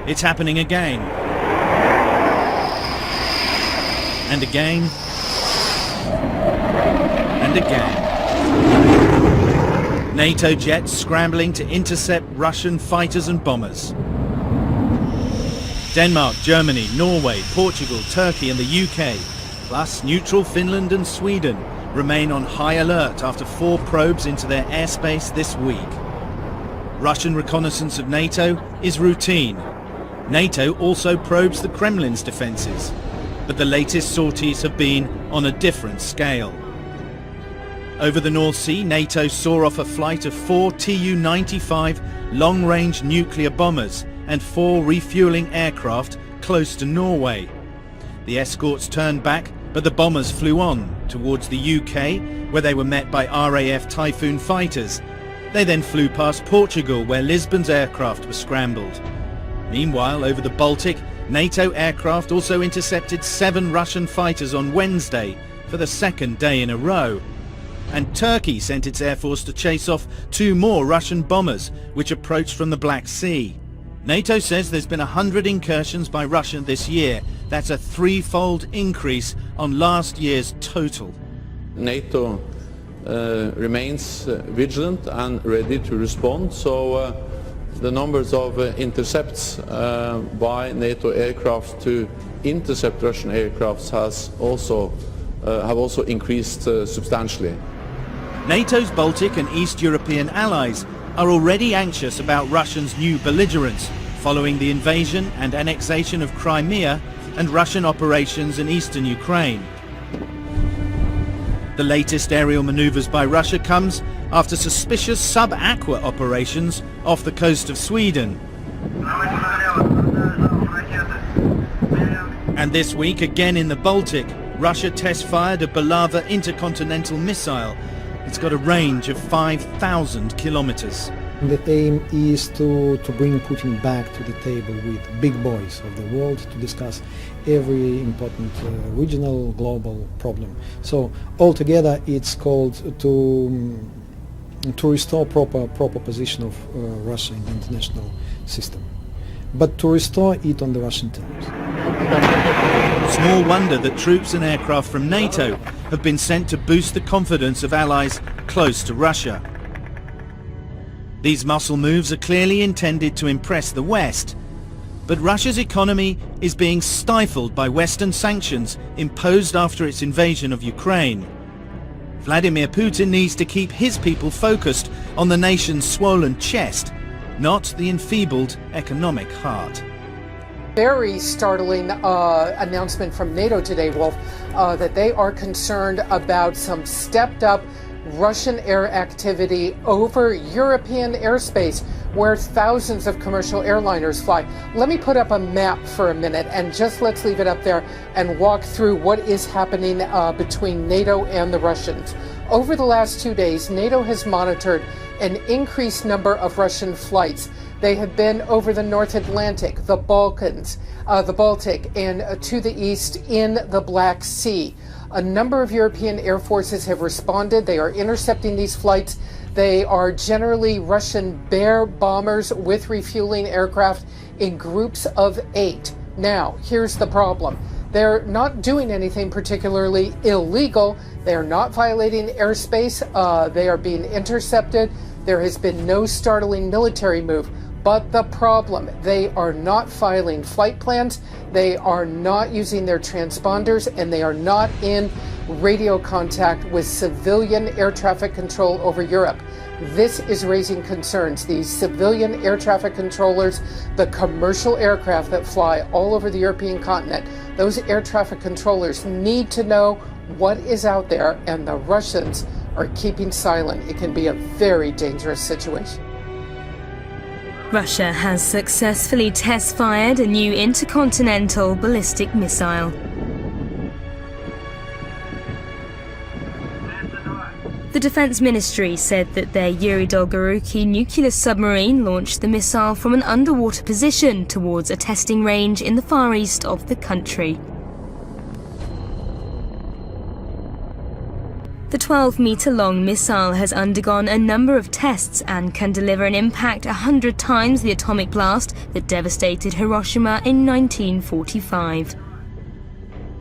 It's happening again. And again. And again. NATO jets scrambling to intercept Russian fighters and bombers. Denmark, Germany, Norway, Portugal, Turkey and the UK, plus neutral Finland and Sweden, remain on high alert after 4 probes into their airspace this week. Russian reconnaissance of NATO is routine. NATO also probes the Kremlin's defences, but the latest sorties have been on a different scale. Over the North Sea, NATO saw off a flight of 4 Tu-95 long-range nuclear bombers and 4 refuelling aircraft close to Norway. The escorts turned back, but the bombers flew on towards the UK, where they were met by RAF Typhoon fighters. They then flew past Portugal, where Lisbon's aircraft were scrambled. Meanwhile, over the Baltic, NATO aircraft also intercepted 7 Russian fighters on Wednesday for the 2nd day in a row. And Turkey sent its air force to chase off 2 more Russian bombers, which approached from the Black Sea. NATO says there's been 100 incursions by Russia this year. That's a 3-fold increase on last year's total. NATO remains vigilant and ready to respond, so the numbers of intercepts by NATO aircraft to intercept Russian aircraft have also increased substantially. NATO's Baltic and East European allies are already anxious about Russia's new belligerence following the invasion and annexation of Crimea and Russian operations in eastern Ukraine. The latest aerial maneuvers by Russia comes after suspicious sub-aqua operations off the coast of Sweden. And this week, again in the Baltic, Russia test-fired a Bulava intercontinental missile. It's got a range of 5,000 kilometers. The aim is to bring Putin back to the table with big boys of the world to discuss every important regional, global problem. So altogether it's called to restore proper position of Russia in the international system, but to restore it on the Russian terms. Small wonder that troops and aircraft from NATO have been sent to boost the confidence of allies close to Russia. These muscle moves are clearly intended to impress the West, but Russia's economy is being stifled by Western sanctions imposed after its invasion of Ukraine. Vladimir Putin needs to keep his people focused on the nation's swollen chest, not the enfeebled economic heart. Very startling announcement from NATO today, Wolf, that they are concerned about some stepped up Russian air activity over European airspace where thousands of commercial airliners fly. Let me put up a map for a minute and just let's leave it up there and walk through what is happening between NATO and the Russians. Over the last 2 days, NATO has monitored an increased number of Russian flights. They have been over the North Atlantic, the Balkans, the Baltic, and to the east in the Black Sea. A number of European air forces have responded. They are intercepting these flights. They are generally Russian Bear bombers with refueling aircraft in groups of 8. Now, here's the problem. They're not doing anything particularly illegal. They are not violating airspace. They are being intercepted. There has been no startling military move. But the problem, they are not filing flight plans, they are not using their transponders, and they are not in radio contact with civilian air traffic control over Europe. This is raising concerns. These civilian air traffic controllers, the commercial aircraft that fly all over the European continent, those air traffic controllers need to know what is out there, and the Russians are keeping silent. It can be a very dangerous situation. Russia has successfully test-fired a new intercontinental ballistic missile. The Defense Ministry said that their Yuri Dolgoruki nuclear submarine launched the missile from an underwater position towards a testing range in the far east of the country. The 12-metre-long missile has undergone a number of tests and can deliver an impact 100 times the atomic blast that devastated Hiroshima in 1945.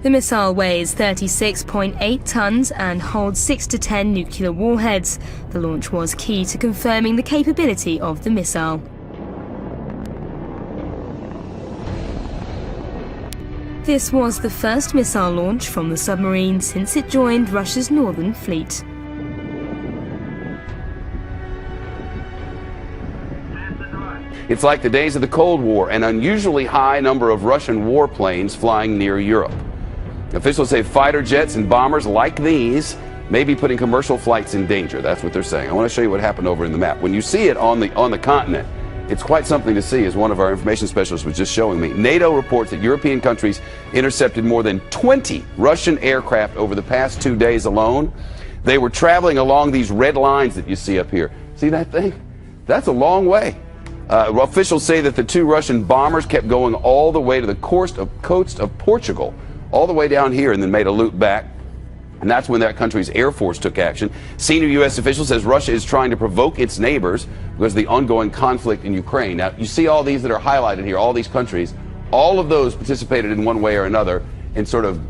The missile weighs 36.8 tons and holds 6 to 10 nuclear warheads. The launch was key to confirming the capability of the missile. This was the first missile launch from the submarine since it joined Russia's Northern Fleet. It's like the days of the Cold War, an unusually high number of Russian warplanes flying near Europe. Officials say fighter jets and bombers like these may be putting commercial flights in danger. That's what they're saying. I want to show you what happened over in the map. When you see it on the continent, it's quite something to see, as one of our information specialists was just showing me. NATO reports that European countries intercepted more than 20 Russian aircraft over the past 2 days alone. They were traveling along these red lines that you see up here. See that thing? That's a long way. Officials say that the 2 Russian bombers kept going all the way to the coast of Portugal, all the way down here, and then made a loop back. And that's when that country's Air Force took action. Senior U.S. official says Russia is trying to provoke its neighbors because of the ongoing conflict in Ukraine. Now, you see all these that are highlighted here, all these countries, all of those participated in one way or another in sort of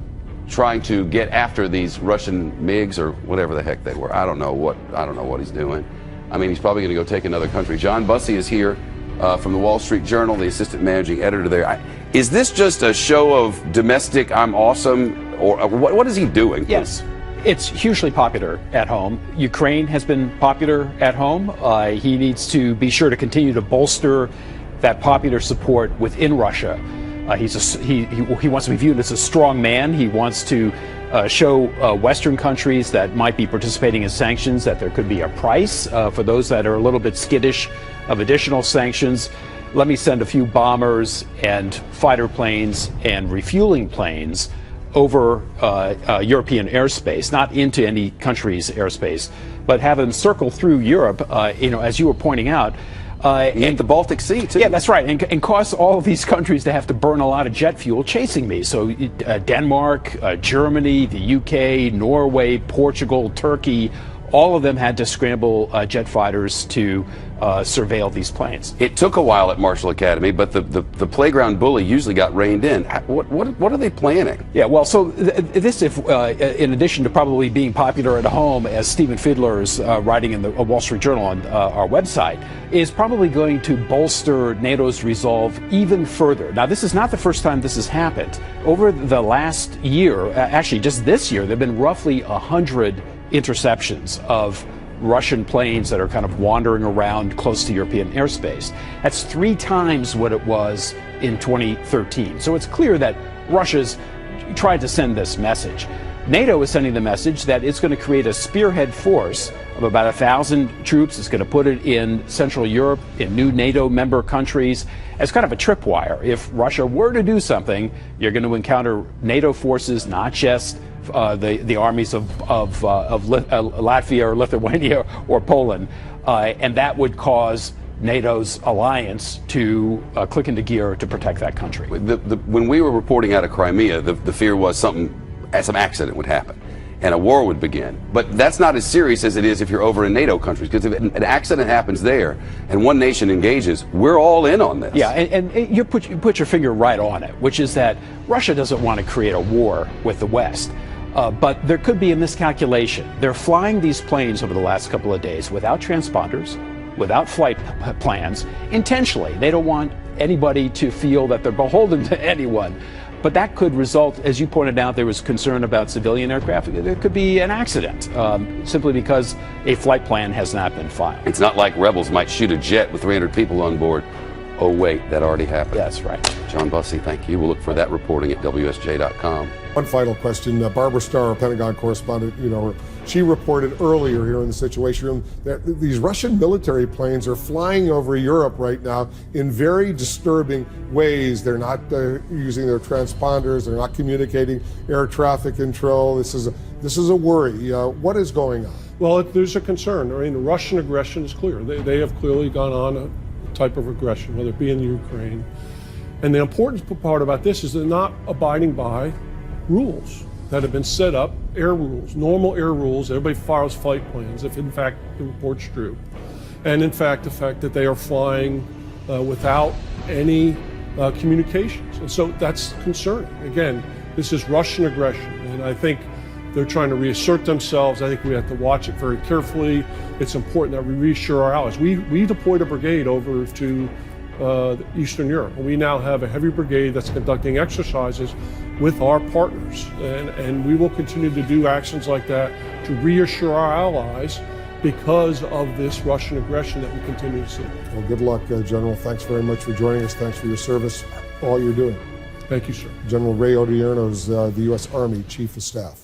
trying to get after these Russian MiGs or whatever the heck they were. I don't know what he's doing. I mean, he's probably going to go take another country. John Bussey is here from the Wall Street Journal, the assistant managing editor there. Is this just a show of domestic I'm awesome? Or what is he doing? Yes, it's hugely popular at home. Ukraine has been popular at home. He needs to be sure to continue to bolster that popular support within Russia. He wants to be viewed as a strong man. He wants to show Western countries that might be participating in sanctions that there could be a price for those that are a little bit skittish of additional sanctions. Let me send a few bombers and fighter planes and refueling planes over European airspace, not into any country's airspace, but have them circle through Europe, as you were pointing out. And the Baltic Sea, too. Yeah, that's right, and cause all of these countries to have to burn a lot of jet fuel chasing me. So Denmark, Germany, the UK, Norway, Portugal, Turkey, all of them had to scramble jet fighters to surveil these planes. It took a while at Marshall Academy, but the playground bully usually got reined in. What are they planning? Yeah, well, so this, in addition to probably being popular at home, as Stephen Fiedler's writing in the Wall Street Journal on our website, is probably going to bolster NATO's resolve even further. Now, this is not the first time this has happened. Over the last year, actually just this year, there have been roughly 100 interceptions of Russian planes that are kind of wandering around close to European airspace. That's 3 times what it was in 2013. So it's clear that Russia's tried to send this message. NATO is sending the message that it's going to create a spearhead force of about 1,000 troops. It's going to put it in Central Europe, in new NATO member countries, as kind of a tripwire. If Russia were to do something, you're going to encounter NATO forces, not just the armies of Latvia or Lithuania or Poland, and that would cause NATO's alliance to click into gear to protect that country. When we were reporting out of Crimea, the fear was some accident would happen and a war would begin. But that's not as serious as it is if you're over in NATO countries, because if an accident happens there and one nation engages, we're all in on this. Yeah, and you put your finger right on it, which is that Russia doesn't want to create a war with the West. But there could be a miscalculation. They're flying these planes over the last couple of days without transponders, without flight plans, intentionally. They don't want anybody to feel that they're beholden to anyone. But that could result, as you pointed out, there was concern about civilian aircraft. There could be an accident simply because a flight plan has not been filed. It's not like rebels might shoot a jet with 300 people on board. Oh, wait, that already happened. That's right. John Bussey, thank you. We'll look for that reporting at WSJ.com. One final question. Barbara Starr, our Pentagon correspondent, she reported earlier here in the Situation Room that these Russian military planes are flying over Europe right now in very disturbing ways. They're not using their transponders. They're not communicating air traffic control. This is a worry. What is going on? Well, there's a concern. I mean, Russian aggression is clear. They have clearly gone on a type of aggression, whether it be in Ukraine. And the important part about this is they're not abiding by rules. that have been set up, air rules, normal air rules. Everybody follows flight plans if in fact the report's true. And in fact, the fact that they are flying without any communications. And so that's concerning. Again, this is Russian aggression, and I think they're trying to reassert themselves. I think we have to watch it very carefully. It's important that we reassure our allies. We deployed a brigade over to Eastern Europe, and we now have a heavy brigade that's conducting exercises with our partners, and we will continue to do actions like that to reassure our allies because of this Russian aggression that we continue to see. Well, good luck, General. Thanks very much for joining us. Thanks for your service, all you're doing. Thank you, sir. General Ray Odierno is the U.S. Army Chief of Staff.